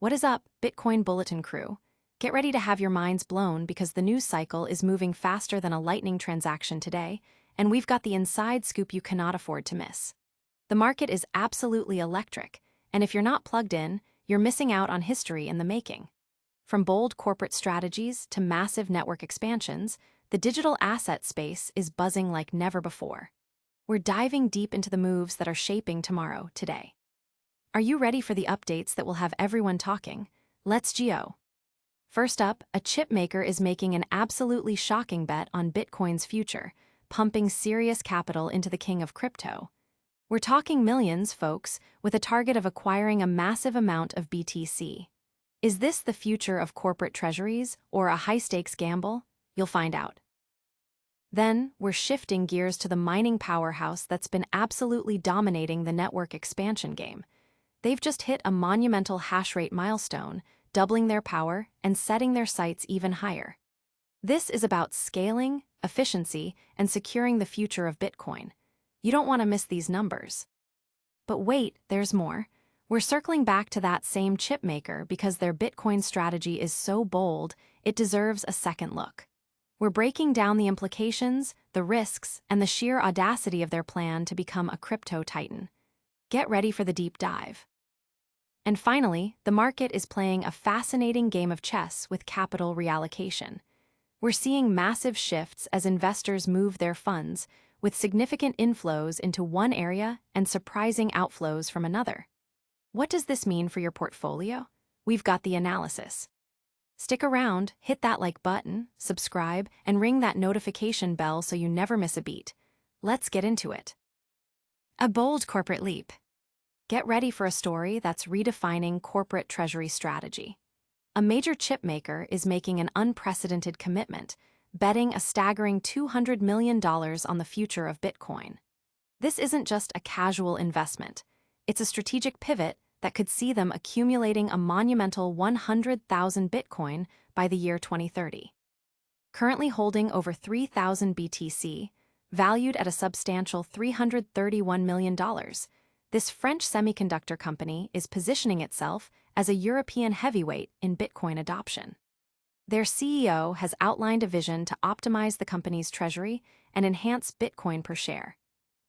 What is up, Bitcoin Bulletin crew? Get ready to have your minds blown because the news cycle is moving faster than a lightning transaction today, and we've got the inside scoop you cannot afford to miss. The market is absolutely electric, and if you're not plugged in, you're missing out on history in the making. From bold corporate strategies to massive network expansions, the digital asset space is buzzing like never before. We're diving deep into the moves that are shaping tomorrow, today. Are you ready for the updates that will have everyone talking? Let's go. First up, a chipmaker is making an absolutely shocking bet on Bitcoin's future, pumping serious capital into the king of crypto. We're talking millions, folks, with a target of acquiring a massive amount of BTC. Is this the future of corporate treasuries or a high-stakes gamble? You'll find out. Then, we're shifting gears to the mining powerhouse that's been absolutely dominating the network expansion game. They've just hit a monumental hash rate milestone, doubling their power and setting their sights even higher. This is about scaling, efficiency, and securing the future of Bitcoin. You don't want to miss these numbers. But wait, there's more. We're circling back to that same chipmaker because their Bitcoin strategy is so bold, it deserves a second look. We're breaking down the implications, the risks, and the sheer audacity of their plan to become a crypto titan. Get ready for the deep dive. And finally, the market is playing a fascinating game of chess with capital reallocation. We're seeing massive shifts as investors move their funds, with significant inflows into one area and surprising outflows from another. What does this mean for your portfolio? We've got the analysis. Stick around, hit that like button, subscribe, and ring that notification bell so you never miss a beat. Let's get into it. A bold corporate leap. Get ready for a story that's redefining corporate treasury strategy. A major chipmaker is making an unprecedented commitment, betting a staggering $200 million on the future of Bitcoin. This isn't just a casual investment. It's a strategic pivot that could see them accumulating a monumental 100,000 Bitcoin by the year 2030. Currently holding over 3,000 BTC, valued at a substantial $331 million, this French semiconductor company is positioning itself as a European heavyweight in Bitcoin adoption. Their CEO has outlined a vision to optimize the company's treasury and enhance Bitcoin per share,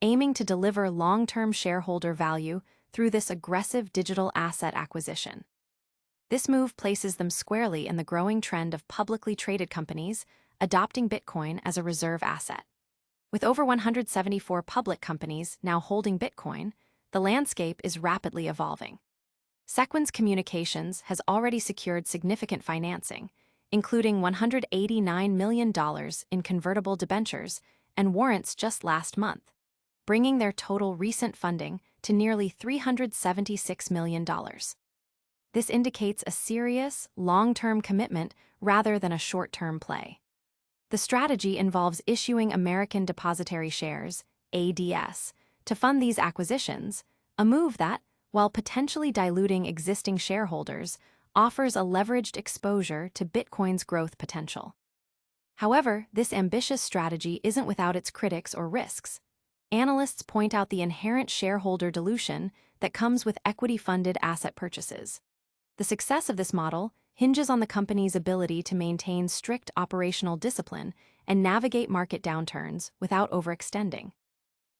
aiming to deliver long-term shareholder value through this aggressive digital asset acquisition. This move places them squarely in the growing trend of publicly traded companies adopting Bitcoin as a reserve asset. With over 174 public companies now holding Bitcoin, the landscape is rapidly evolving. Sequans Communications has already secured significant financing, including $189 million in convertible debentures and warrants just last month, bringing their total recent funding to nearly $376 million. This indicates a serious, long-term commitment rather than a short-term play. The strategy involves issuing American Depositary Shares, ADS, to fund these acquisitions, a move that, while potentially diluting existing shareholders, offers a leveraged exposure to Bitcoin's growth potential. However, this ambitious strategy isn't without its critics or risks. Analysts point out the inherent shareholder dilution that comes with equity-funded asset purchases. The success of this model hinges on the company's ability to maintain strict operational discipline and navigate market downturns without overextending.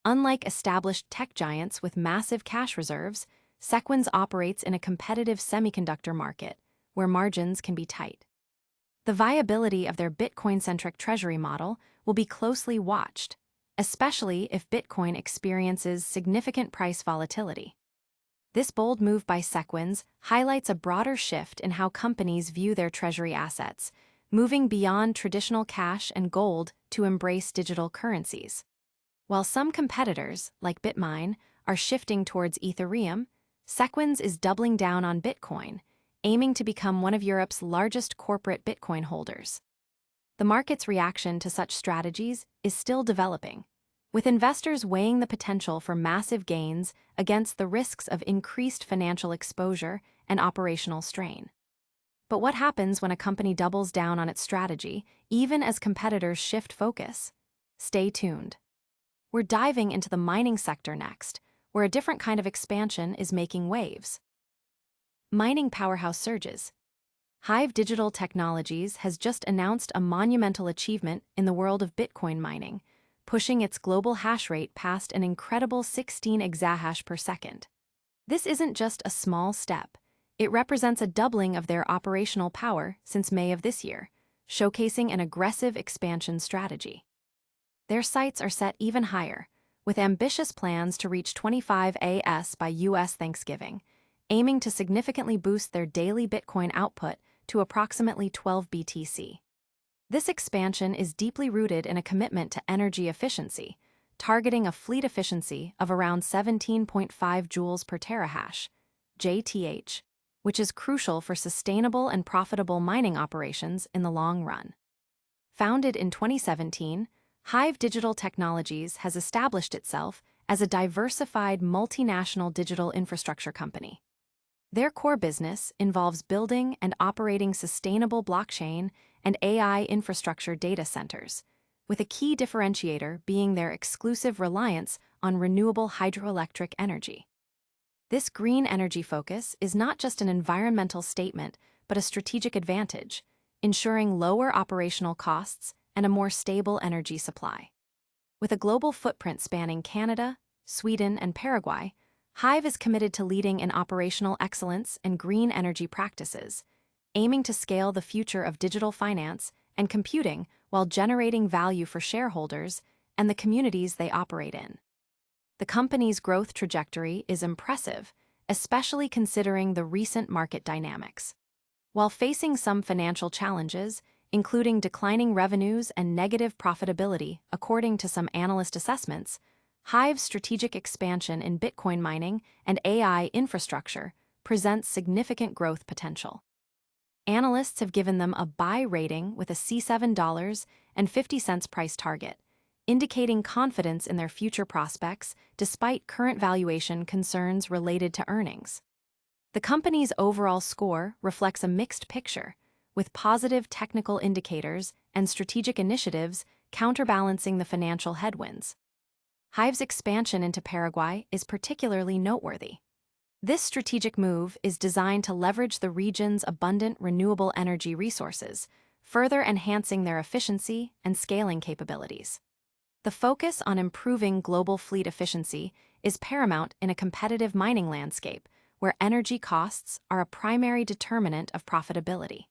Unlike established tech giants with massive cash reserves, Sequans operates in a competitive semiconductor market where margins can be tight. The viability of their Bitcoin-centric treasury model will be closely watched, especially if Bitcoin experiences significant price volatility. This bold move by Sequans highlights a broader shift in how companies view their treasury assets, moving beyond traditional cash and gold to embrace digital currencies. While some competitors, like Bitmine, are shifting towards Ethereum, Sequans is doubling down on Bitcoin, aiming to become one of Europe's largest corporate Bitcoin holders. The market's reaction to such strategies is still developing, with investors weighing the potential for massive gains against the risks of increased financial exposure and operational strain. But what happens when a company doubles down on its strategy, even as competitors shift focus? Stay tuned. We're diving into the mining sector next, where a different kind of expansion is making waves. Mining powerhouse surges. HIVE Digital Technologies has just announced a monumental achievement in the world of Bitcoin mining, pushing its global hash rate past an incredible 16 exahash per second. This isn't just a small step. It represents a doubling of their operational power since May of this year, showcasing an aggressive expansion strategy. Their sights are set even higher, with ambitious plans to reach 25 AS by US Thanksgiving, aiming to significantly boost their daily Bitcoin output to approximately 12 BTC. This expansion is deeply rooted in a commitment to energy efficiency, targeting a fleet efficiency of around 17.5 joules per terahash, JTH, which is crucial for sustainable and profitable mining operations in the long run. Founded in 2017, HIVE Digital Technologies has established itself as a diversified multinational digital infrastructure company. Their core business involves building and operating sustainable blockchain and AI infrastructure data centers, with a key differentiator being their exclusive reliance on renewable hydroelectric energy. This green energy focus is not just an environmental statement, but a strategic advantage, ensuring lower operational costs and a more stable energy supply. With a global footprint spanning Canada, Sweden, and Paraguay, HIVE is committed to leading in operational excellence and green energy practices, aiming to scale the future of digital finance and computing while generating value for shareholders and the communities they operate in. The company's growth trajectory is impressive, especially considering the recent market dynamics. While facing some financial challenges, including declining revenues and negative profitability according to some analyst assessments, HIVE's strategic expansion in Bitcoin mining and AI infrastructure presents significant growth potential. Analysts have given them a buy rating with a $7.50 price target, indicating confidence in their future prospects despite current valuation concerns related to earnings. The company's overall score reflects a mixed picture, with positive technical indicators and strategic initiatives counterbalancing the financial headwinds. HIVE's expansion into Paraguay is particularly noteworthy. This strategic move is designed to leverage the region's abundant renewable energy resources, further enhancing their efficiency and scaling capabilities. The focus on improving global fleet efficiency is paramount in a competitive mining landscape where energy costs are a primary determinant of profitability.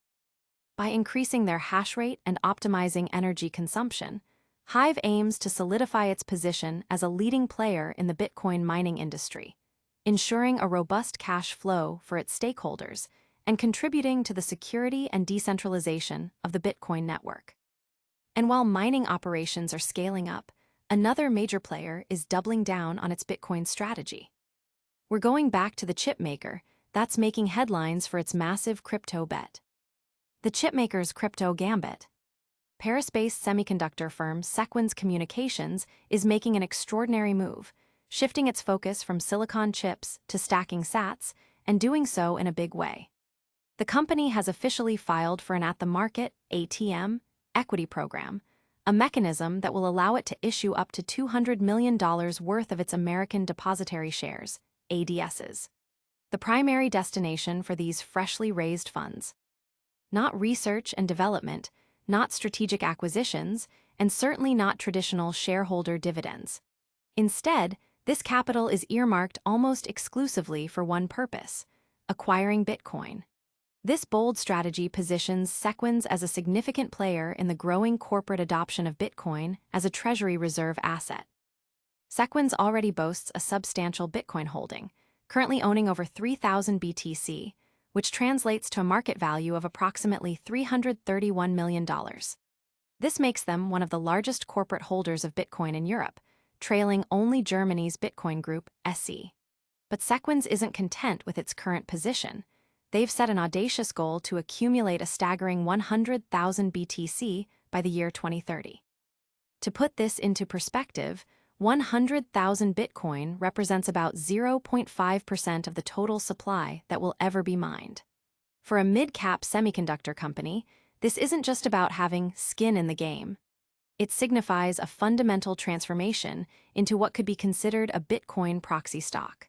By increasing their hash rate and optimizing energy consumption, HIVE aims to solidify its position as a leading player in the Bitcoin mining industry, ensuring a robust cash flow for its stakeholders and contributing to the security and decentralization of the Bitcoin network. And while mining operations are scaling up, another major player is doubling down on its Bitcoin strategy. We're going back to the Chipmaker that's making headlines for its massive crypto bet. The Chipmaker's crypto gambit. Paris-based semiconductor firm Sequans Communications is making an extraordinary move, shifting its focus from silicon chips to stacking sats, and doing so in a big way. The company has officially filed for an at-the-market ATM equity program, a mechanism that will allow it to issue up to $200 million worth of its American Depositary Shares, ADSs. The primary destination for these freshly raised funds. Not research and development, not strategic acquisitions, and certainly not traditional shareholder dividends. Instead, this capital is earmarked almost exclusively for one purpose: acquiring Bitcoin. This bold strategy positions Sequans as a significant player in the growing corporate adoption of Bitcoin as a Treasury reserve asset. Sequans already boasts a substantial Bitcoin holding, currently owning over 3,000 BTC, which translates to a market value of approximately $331 million. This makes them one of the largest corporate holders of Bitcoin in Europe, trailing only Germany's Bitcoin group, SE. But Sequans isn't content with its current position. They've set an audacious goal to accumulate a staggering 100,000 BTC by the year 2030. To put this into perspective, 100,000 Bitcoin represents about 0.5% of the total supply that will ever be mined. For a mid-cap semiconductor company, this isn't just about having skin in the game. It signifies a fundamental transformation into what could be considered a Bitcoin proxy stock.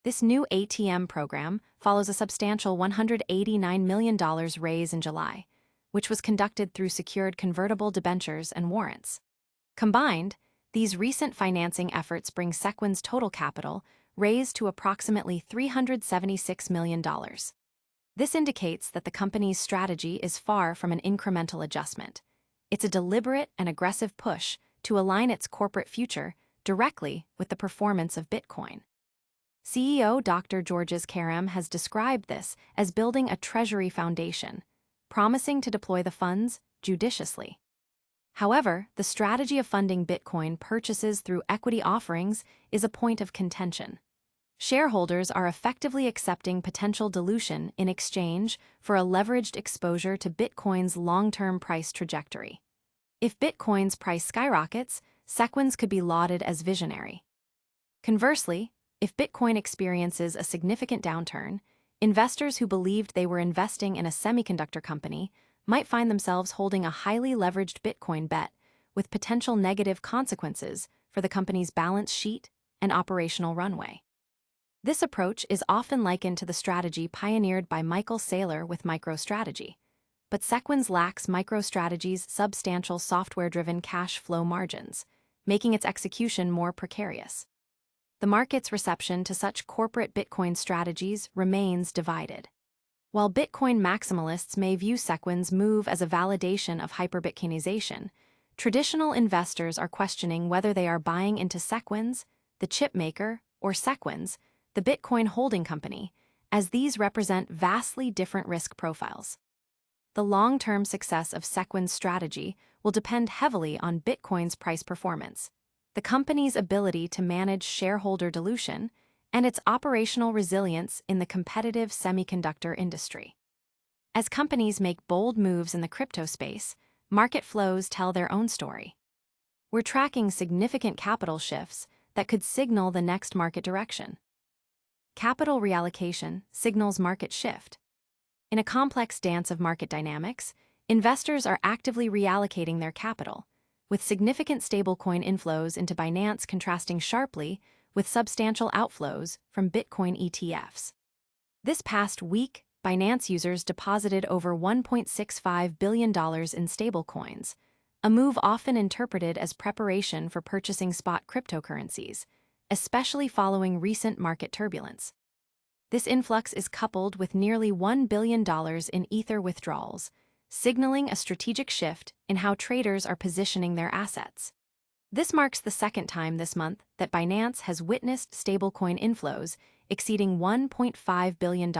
This new ATM program follows a substantial $189 million raise in July, which was conducted through secured convertible debentures and warrants. Combined, these recent financing efforts bring Sequans' total capital raised to approximately $376 million. This indicates that the company's strategy is far from an incremental adjustment. It's a deliberate and aggressive push to align its corporate future directly with the performance of Bitcoin. CEO Dr. Georges Karam has described this as building a Treasury foundation, promising to deploy the funds judiciously. However, the strategy of funding Bitcoin purchases through equity offerings is a point of contention. Shareholders are effectively accepting potential dilution in exchange for a leveraged exposure to Bitcoin's long-term price trajectory. If Bitcoin's price skyrockets, Sequans could be lauded as visionary. Conversely, if Bitcoin experiences a significant downturn, investors who believed they were investing in a semiconductor company might find themselves holding a highly leveraged Bitcoin bet with potential negative consequences for the company's balance sheet and operational runway. This approach is often likened to the strategy pioneered by Michael Saylor with MicroStrategy, but Sequans lacks MicroStrategy's substantial software-driven cash flow margins, making its execution more precarious. The market's reception to such corporate Bitcoin strategies remains divided. While Bitcoin maximalists may view Sequans' move as a validation of hyper-Bitcoinization, traditional investors are questioning whether they are buying into Sequans, the Chipmaker, or Sequans, the Bitcoin holding company, as these represent vastly different risk profiles. The long-term success of Sequans' strategy will depend heavily on Bitcoin's price performance, the company's ability to manage shareholder dilution, and its operational resilience in the competitive semiconductor industry. As companies make bold moves in the crypto space, market flows tell their own story. We're tracking significant capital shifts that could signal the next market direction. Capital reallocation signals market shift. In a complex dance of market dynamics, investors are actively reallocating their capital, with significant stablecoin inflows into Binance contrasting sharply with substantial outflows from Bitcoin ETFs. This past week, Binance users deposited over $1.65 billion in stablecoins, a move often interpreted as preparation for purchasing spot cryptocurrencies, especially following recent market turbulence. This influx is coupled with nearly $1 billion in Ether withdrawals, signaling a strategic shift in how traders are positioning their assets. This marks the second time this month that Binance has witnessed stablecoin inflows exceeding $1.5 billion,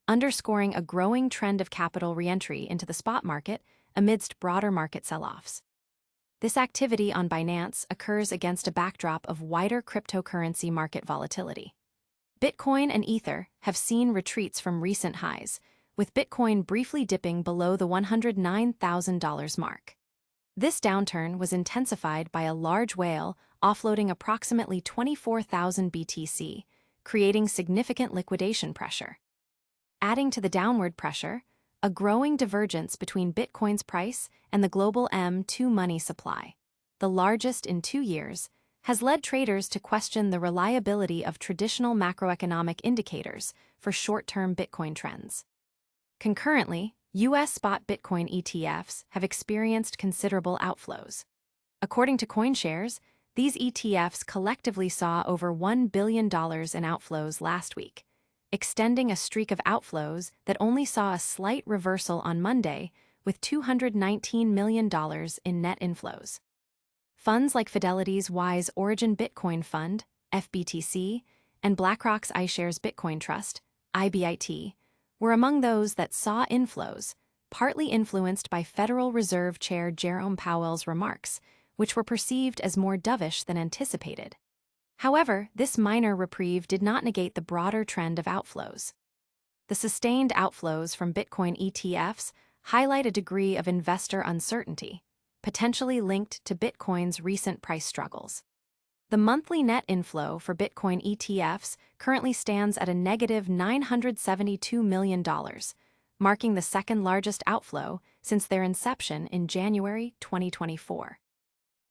underscoring a growing trend of capital reentry into the spot market amidst broader market sell-offs. This activity on Binance occurs against a backdrop of wider cryptocurrency market volatility. Bitcoin and Ether have seen retreats from recent highs, with Bitcoin briefly dipping below the $109,000 mark. This downturn was intensified by a large whale offloading approximately 24,000 BTC, creating significant liquidation pressure. Adding to the downward pressure, a growing divergence between Bitcoin's price and the global M2 money supply, the largest in 2 years, has led traders to question the reliability of traditional macroeconomic indicators for short-term Bitcoin trends. Concurrently, U.S. spot Bitcoin ETFs have experienced considerable outflows. According to CoinShares, these ETFs collectively saw over $1 billion in outflows last week, extending a streak of outflows that only saw a slight reversal on Monday with $219 million in net inflows. Funds like Fidelity's Wise Origin Bitcoin Fund, FBTC, and BlackRock's iShares Bitcoin Trust, IBIT, were among those that saw inflows, partly influenced by Federal Reserve Chair Jerome Powell's remarks, which were perceived as more dovish than anticipated. However, this minor reprieve did not negate the broader trend of outflows. The sustained outflows from Bitcoin ETFs highlight a degree of investor uncertainty, potentially linked to Bitcoin's recent price struggles. The monthly net inflow for Bitcoin ETFs currently stands at a negative $972 million, marking the second largest outflow since their inception in January 2024.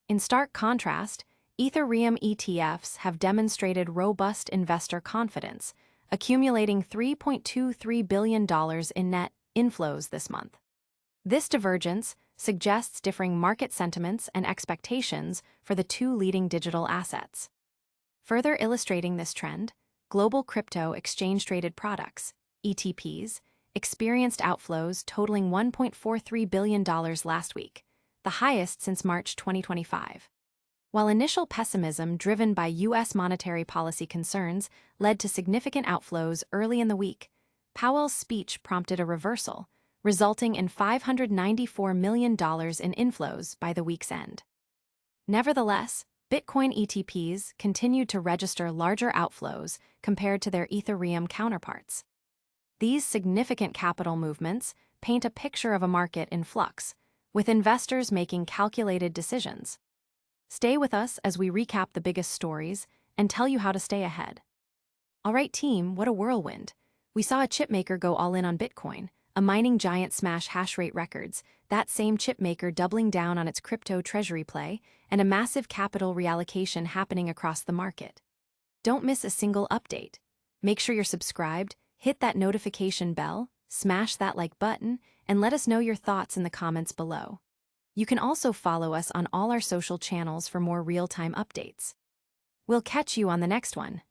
In stark contrast, Ethereum ETFs have demonstrated robust investor confidence, accumulating $3.23 billion in net inflows this month. This divergence suggests differing market sentiments and expectations for the two leading digital assets. Further illustrating this trend, global crypto exchange-traded products, ETPs, experienced outflows totaling $1.43 billion last week, the highest since March 2025. While initial pessimism driven by U.S. monetary policy concerns led to significant outflows early in the week, Powell's speech prompted a reversal, resulting in $594 million in inflows by the week's end. Nevertheless, Bitcoin ETPs continued to register larger outflows compared to their Ethereum counterparts. These significant capital movements paint a picture of a market in flux, with investors making calculated decisions. Stay with us as we recap the biggest stories and tell you how to stay ahead. All right, team, what a whirlwind. We saw a chipmaker go all in on Bitcoin, a mining giant smash hash rate records, that same chipmaker doubling down on its crypto treasury play, and a massive capital reallocation happening across the market. Don't miss a single update. Make sure you're subscribed, hit that notification bell, smash that like button, and let us know your thoughts in the comments below. You can also follow us on all our social channels for more real-time updates. We'll catch you on the next one.